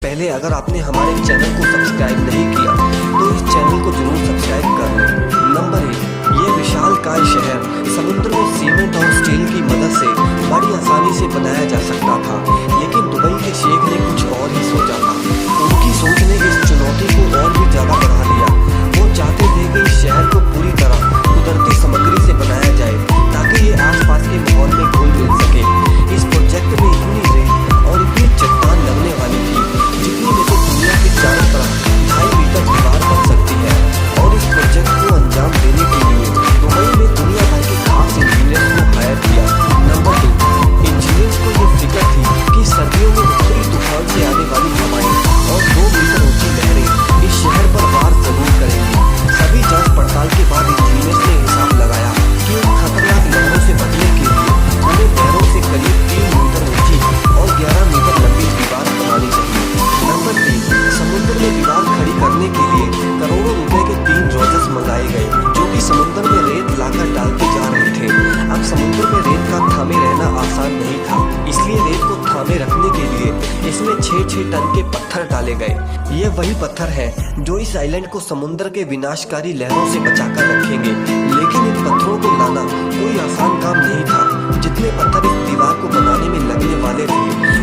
पहले अगर आपने हमारे चैनल को सब्सक्राइब नहीं किया तो इस चैनल को जरूर सब्सक्राइब कर लें। नंबर 1, ये विशालकाय शहर समुद्र में सीमेंट और स्टील की मदद से बड़ी आसानी से बनाया जा सकता था, लेकिन दुबई के शेख ने कुछ और ही सोचा था। उनकी सोच ने इस चुनौती को और भी ज्यादा बढ़ा दिया। वो चाहते थे कि इस शहर को पूरी तरह कुदरती सामग्री से बनाया जाए ताकि ये आसपास के माहौल में घुल मिल सके। इस प्रोजेक्ट में इतनी रेत और इतनी चट्टान लगने वाली थी जितनी में तो दुनिया के चारों तरफ 2.5 मीटर दीवार बन सकती है। और इस प्रोजेक्ट को अंजाम देने के लिए दुबई ने दुनिया भर के खास इंजीनियर्स को हायर किया। नंबर 2, इंजीनियर्स को ये फिक्र थी कि सर्दियों में उत्तरी तूफान से आने वाली हवाएं और 2 मीटर ऊंची लहरें इस शहर पर वार जरूर करेंगी। सभी जांच पड़ताल के बाद इंजीनियर्स ने हिसाब लगाया कि उन खतरनाक लहरों से बचने के लिए उन्हें नहरों से करीब 3 मीटर ऊंची और 11 मीटर लंबी दीवार बनानी चाहिए। नंबर 3, समुद्र में दीवार खड़ी करने के लिए करोड़ों रुपए के 3 रोजर्स मंगाए गए जो कि समुद्र में रेत लाकर डालते जा रहे थे। अब समुद्र में रेत का थामे रहना आसान नहीं था, इसलिए रेत को थामे रखने के लिए इसमें 6-6 टन के पत्थर डाले गए। ये वही पत्थर है जो इस आइलैंड को समुद्र के विनाशकारी लहरों से बचाकर रखेंगे। लेकिन इन पत्थरों को लाना कोई आसान काम नहीं था। जितने पत्थर इस दीवार को बनाने में लगने वाले थे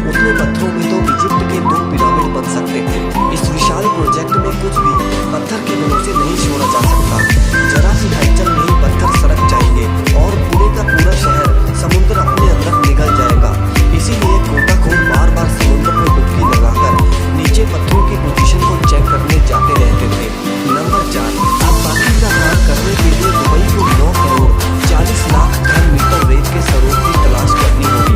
उतने पत्थरों में तो इजिप्ट के 2 पिरामिड बन सकते थे। इस विशाल प्रोजेक्ट में कुछ भी पत्थर के भरोसे नहीं छोड़ा जा सकता। जरा सी हलचल में ही पत्थर सरक जाएंगे और पूरे का पूरा शहर समुद्र अपने अंदर निगल जाएगा। इसीलिए गोताखोर बार-बार समुद्र में डुबकी लगाकर नीचे पत्थरों की पोजीशन को चेक करने जाते रहते थे। नंबर 4, अब बाकी का काम करने के लिए दुबई को 9 करोड़ 40 लाख घन मीटर रेत के सरोवर की तलाश करनी होगी।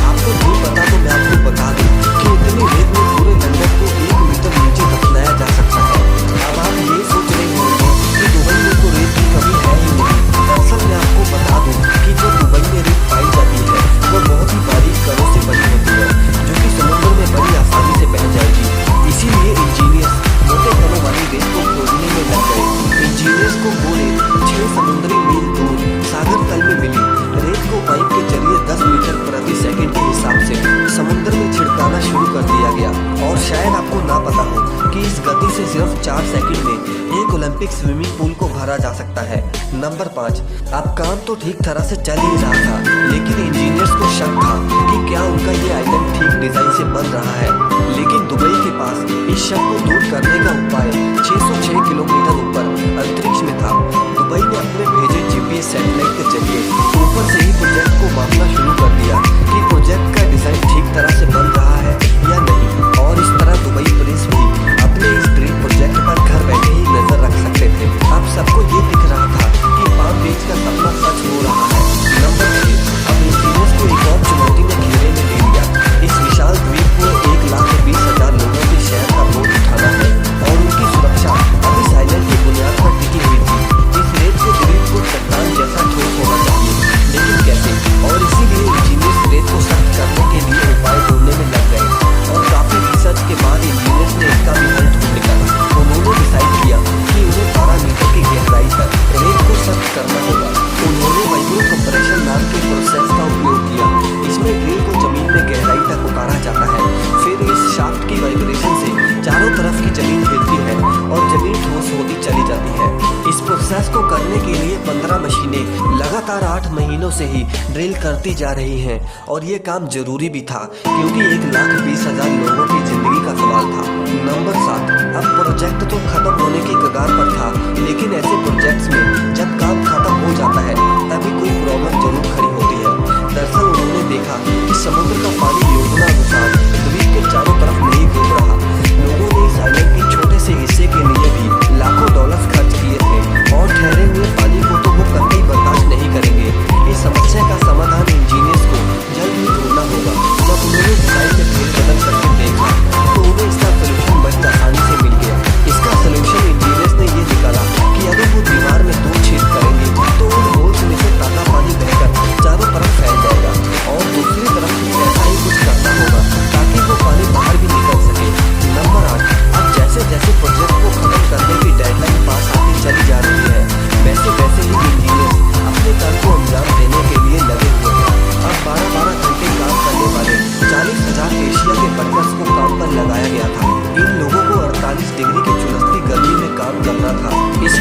आपको नहीं पता तो मैं आपको बता दूं कि इतनी रेत में पूरे लंदन को 1 मीटर नीचे दफनाया जा सकता है। अब आप ये सोच रहे होंगे कि दुबई में तो रेत की कमी है ही नहीं। दरअसल मैं आपको बता दूं कि जो दुबई में रेत पाई जाती है वो बहुत ही बारीक कणों से बनी होती है जो कि समुद्र में बड़ी आसानी से बह जाएगी। इसीलिए इंजीनियर्स मोटे कणों वाली रेत को खोजने में लग गए। इंजीनियर्स को वो रेत 6 समुद्री मील दूर सागर तल में मिली। रेत को पाइप के जरिए 10 मीटर प्रति सेकंड के हिसाब से समुद्र में छिड़काना शुरू कर दिया गया। और शायद आपको ना पता हो कि इस गति से सिर्फ 4 सेकंड में एक ओलंपिक स्विमिंग पूल को भरा जा सकता है। नंबर 5, अब काम तो ठीक तरह से चल ही रहा था, लेकिन इंजीनियर्स को शक था कि क्या उनका ये आइलैंड ठीक डिजाइन से बन रहा है। लेकिन दुबई के पास इस शक को दूर करने का उपाय 606 किलोमीटर ऊपर अंतरिक्ष में था। दुबई ने अपने भेजे GPS सैटेलाइट के जरिए ऊपर से ही प्रोजेक्ट को मापना शुरू कर दिया कि प्रोजेक्ट का डिजाइन ठीक तरह से बन रहा है या नहीं। और इस तरह दुबई पुलिस भी अपने इस ड्रीम प्रोजेक्ट पर घर बैठे ही नजर रख सकते थे। अब सबको ये दिख रहा था कि पाम बीच का सपना सच हो रहा है। नंबर 6, अब इंजीनियर्स को एक और चुनौती ने घेरे में ले लिया। इस विशाल द्वीप को 1,20,000 लोगों के शहर का बोझ उठाना है और उनकी सुरक्षा अब इस आइलैंड की बुनियाद पर टिकी हुई थी। इस रेत के द्वीप को चट्टान जैसा ठोस होना चाहिए, लेकिन कैसे? और इसीलिए इंजीनियर्स रेत को सख्त करने के लिए उपाय ढूंढने में लग गए। और काफी रिसर्च के बाद इंजीनियर्स ने इसका भी हल ढूंढ निकाला। उन्होंने डिसाइड किया कि उन्हें 12 मीटर की गहराई तक रेत को सख्त करना होगा। उन्होंने वाइब्रो कंप्रेशन नाम के प्रोसेस का उपयोग किया। इसमें ड्रिल को जमीन में गहराई तक उतारा जाता है। फिर इस शाफ्ट की वाइब्रेशन से चारों तरफ की जमीन हिलती है और जमीन ठोस होती चली जाती है। इस प्रोसेस को करने के लिए 15 मशीनें लगातार 8 महीनों से ही ड्रिल करती जा रही हैं। और ये काम जरूरी भी था क्योंकि 1,20,000 लोगों की जिंदगी का सवाल था। नंबर 7, अब प्रोजेक्ट तो खत्म होने की कगार पर था, लेकिन ऐसे प्रोजेक्ट्स में जब काम खत्म हो जाता है तभी कोई प्रॉब्लम जरूर खड़ी होती है। दरअसल उन्होंने देखा कि समुद्र का पानी योजना अनुसार द्वीप के चारों तरफ नहीं घूम रहा। लोगों ने इस आइलैंड के छोटे से हिस्से के लिए भी लाखों डॉलर्स खर्च किए थे और ठहरे हुए पानी को तो वो कतई बर्दाश्त नहीं करेंगे। इस समस्या का समाधान इंजीनियर्स को जल्द ही ढूंढना होगा। जब उन्होंने डिजाइन में फेरबदल करके देखा तो उन्हें इसका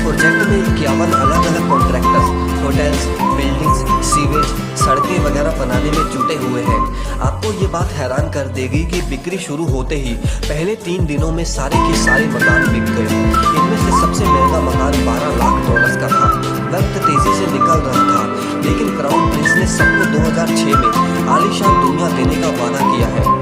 प्रोजेक्ट में 51 अलग अलग कॉन्ट्रैक्टर्स होटल्स, बिल्डिंग्स, सीवेज, सड़कें वगैरह बनाने में जुटे हुए हैं। आपको ये बात हैरान कर देगी कि बिक्री शुरू होते ही पहले 3 दिनों में सारे के सारे मकान बिक गए। इनमें से सबसे महंगा मकान $12 लाख का था। वक्त तेजी से निकल रहा था, लेकिन क्राउन प्रिंस ने सबको 2006 में आलीशान दुनिया देने का वादा किया है।